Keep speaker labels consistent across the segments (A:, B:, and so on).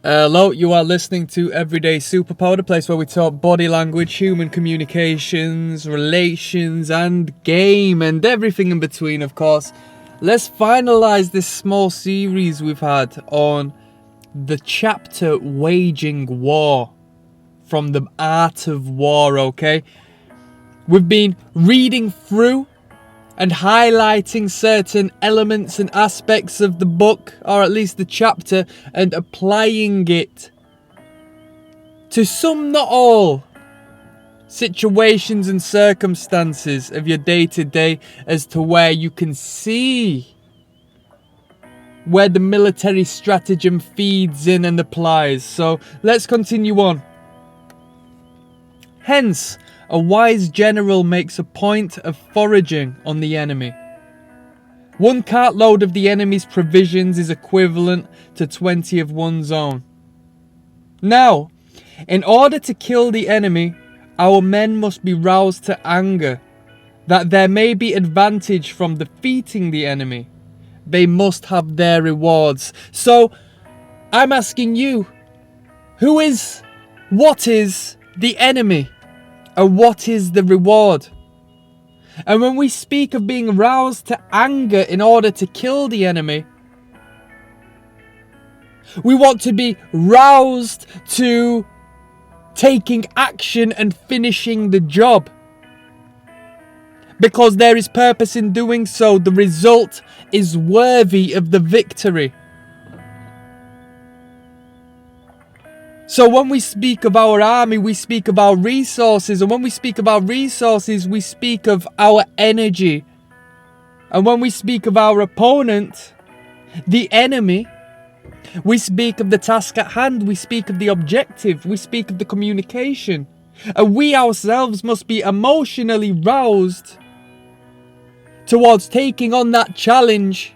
A: Hello, you are listening to Everyday Superpower, the place where we talk body language, human communications, relations, and game, and everything in between, of course. Let's finalize this small series we've had on the chapter Waging War, from the Art of War, okay? We've been reading through and highlighting certain elements and aspects of the book, or at least the chapter, and applying it to some, not all, situations and circumstances of your day-to-day, as to where you can see where the military stratagem feeds in and applies. So let's continue on. Hence, a wise general makes a point of foraging on the enemy. 1 cartload of the enemy's provisions is equivalent to 20 of one's own. Now, in order to kill the enemy, our men must be roused to anger, that there may be advantage from defeating the enemy. They must have their rewards. So, I'm asking you, what is the enemy? And what is the reward? And when we speak of being roused to anger in order to kill the enemy, we want to be roused to taking action and finishing the job. Because there is purpose in doing so. The result is worthy of the victory. So when we speak of our army, we speak of our resources. And when we speak of our resources, we speak of our energy. And when we speak of our opponent, the enemy, we speak of the task at hand. We speak of the objective. We speak of the communication. And we ourselves must be emotionally roused towards taking on that challenge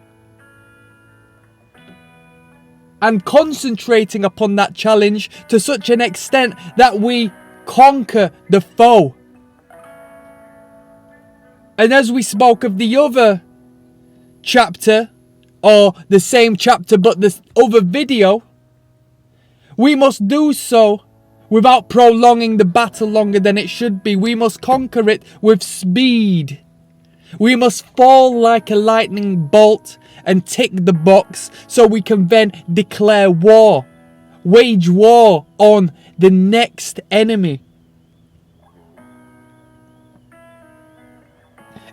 A: and concentrating upon that challenge to such an extent that we conquer the foe. And as we spoke of the other chapter, or the same chapter but the other video, we must do so without prolonging the battle longer than it should be. We must conquer it with speed. We must fall like a lightning bolt and tick the box so we can then declare war, wage war on the next enemy.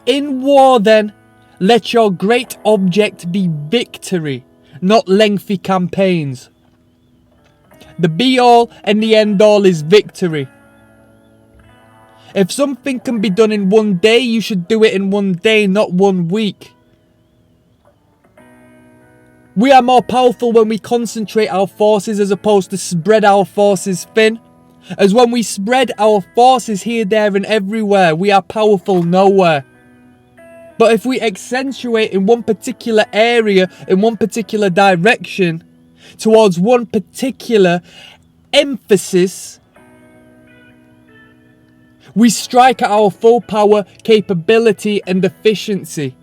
A: In war then, let your great object be victory, not lengthy campaigns. The be-all and the end-all is victory. If something can be done in 1 day, you should do it in 1 day, not 1 week. We are more powerful when we concentrate our forces as opposed to spread our forces thin. As when we spread our forces here, there and everywhere, we are powerful nowhere. But if we accentuate in one particular area, in one particular direction, towards one particular emphasis, we strike at our full power, capability and efficiency.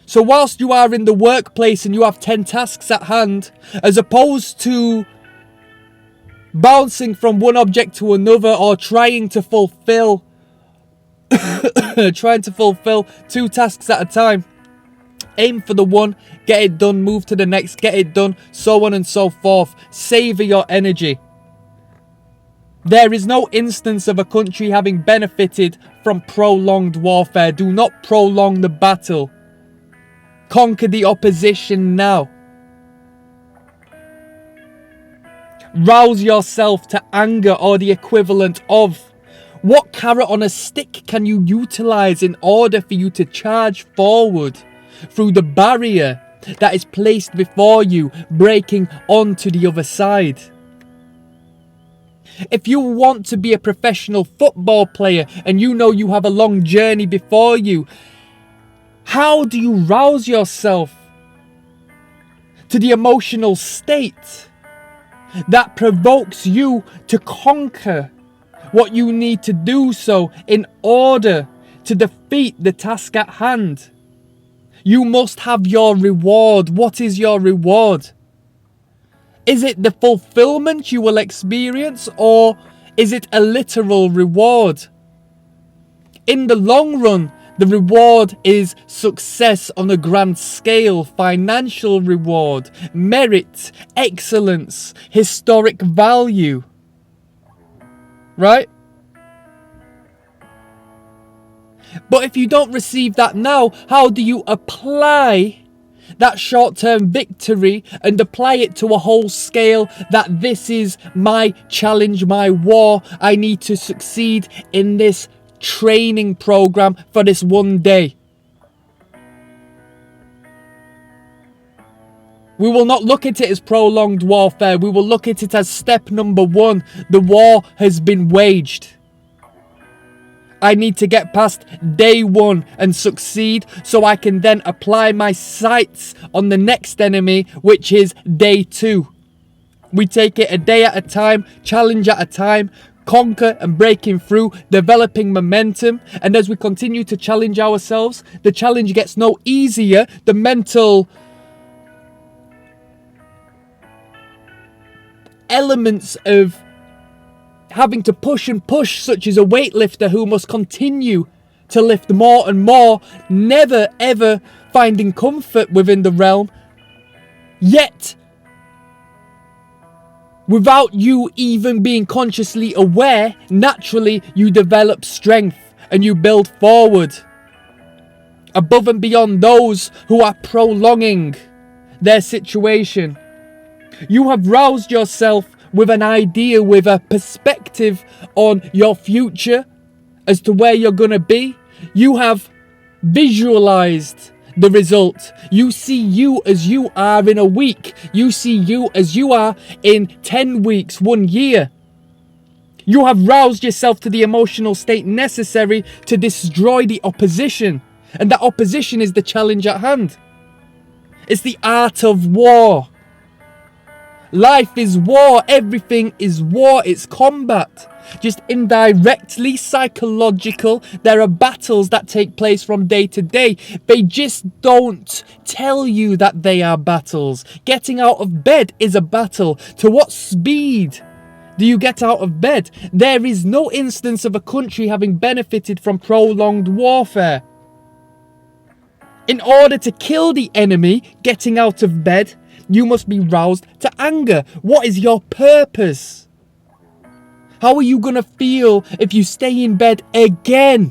A: So whilst you are in the workplace and you have 10 tasks at hand, as opposed to bouncing from one object to another or trying to fulfill 2 tasks at a time, aim for the one, get it done, move to the next, get it done, so on and so forth. Savour your energy. There is no instance of a country having benefited from prolonged warfare. Do not prolong the battle. Conquer the opposition now. Rouse yourself to anger or the equivalent of. What carrot on a stick can you utilize in order for you to charge forward through the barrier that is placed before you, breaking onto the other side? If you want to be a professional football player and you know you have a long journey before you, how do you rouse yourself to the emotional state that provokes you to conquer what you need to do so in order to defeat the task at hand? You must have your reward. What is your reward? Is it the fulfillment you will experience, or is it a literal reward? In the long run, the reward is success on a grand scale, financial reward, merit, excellence, historic value. Right? But if you don't receive that now, how do you apply that short-term victory and apply it to a whole scale that this is my challenge, my war? I need to succeed in this training program for this one day. We will not look at it as prolonged warfare. We will look at it as step number one. The war has been waged. I need to get past day one and succeed so I can then apply my sights on the next enemy, which is day two. We take it a day at a time, challenge at a time, conquer and breaking through, developing momentum. And as we continue to challenge ourselves, the challenge gets no easier. The mental elements of having to push and push, such as a weightlifter who must continue to lift more and more, never ever finding comfort within the realm, yet without you even being consciously aware, naturally you develop strength and you build forward above and beyond those who are prolonging their situation. You have roused yourself with an idea, with a perspective on your future as to where you're going to be. You have visualized the result. You see you as you are in a week. You see you as you are in 10 weeks, 1 year. You have roused yourself to the emotional state necessary to destroy the opposition. And that opposition is the challenge at hand. It's the art of war. Life is war. Everything is war. It's combat. Just indirectly psychological. There are battles that take place from day to day. They just don't tell you that they are battles. Getting out of bed is a battle. To what speed do you get out of bed? There is no instance of a country having benefited from prolonged warfare. In order to kill the enemy, getting out of bed, you must be roused to anger. What is your purpose? How are you going to feel if you stay in bed again?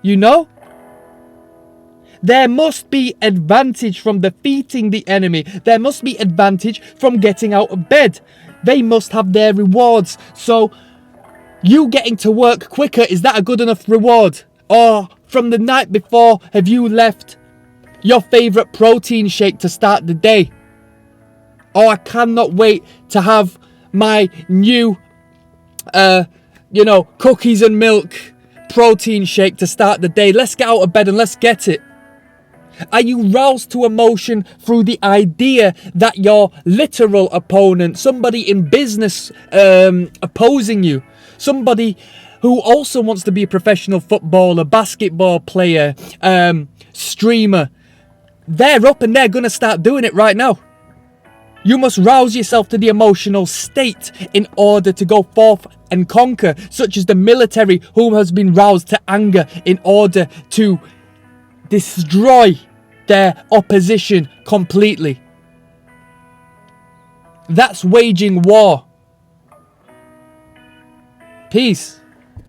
A: You know? There must be advantage from defeating the enemy. There must be advantage from getting out of bed. They must have their rewards. So, you getting to work quicker, is that a good enough reward? Or from the night before, have you left your favourite protein shake to start the day? Oh, I cannot wait to have my new, cookies and milk protein shake to start the day. Let's get out of bed and let's get it. Are you roused to emotion through the idea that your literal opponent, somebody in business opposing you, somebody who also wants to be a professional footballer, basketball player, streamer, they're up and they're going to start doing it right now? You must rouse yourself to the emotional state in order to go forth and conquer, such as the military who has been roused to anger in order to destroy their opposition completely. That's waging war. Peace.